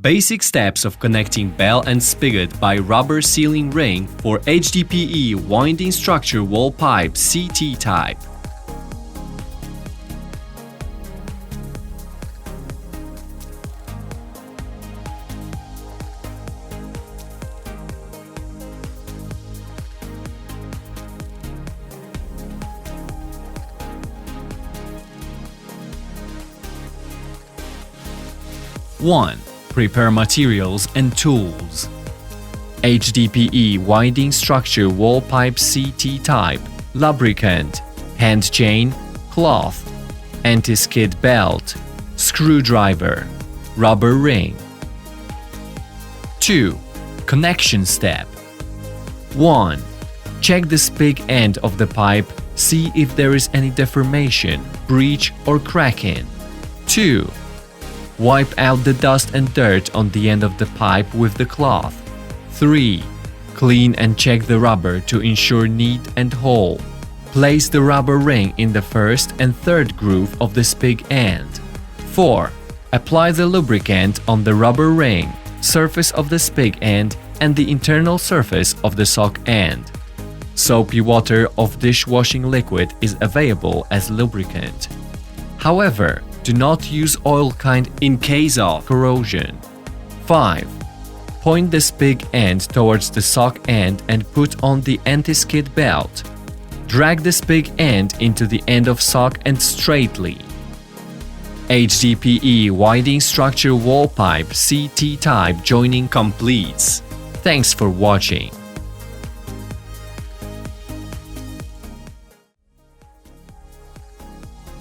Basic steps of connecting bell and spigot by rubber sealing ring for HDPE winding structure wall pipe CT type. One. Prepare materials and tools. HDPE winding structure wall pipe CT type, lubricant, hand chain, cloth, anti-skid belt, screwdriver, rubber ring. 2. Connection step. 1. Check the spig end of the pipe, see if there is any deformation, breach or cracking. 2. Wipe out the dust and dirt on the end of the pipe with the cloth. 3. Clean and check the rubber to ensure neat and whole. Place the rubber ring in the first and third groove of the spig end. 4. Apply the lubricant on the rubber ring, surface of the spig end, and the internal surface of the sock end. Soapy water of dishwashing liquid is available as lubricant. However, do not use oil kind in case of corrosion. 5. Point the spig end towards the sock end and put on the anti-skid belt. Drag the spig end into the end of sock and straightly. HDPE winding structure wall pipe CT type joining completes. Thanks for watching.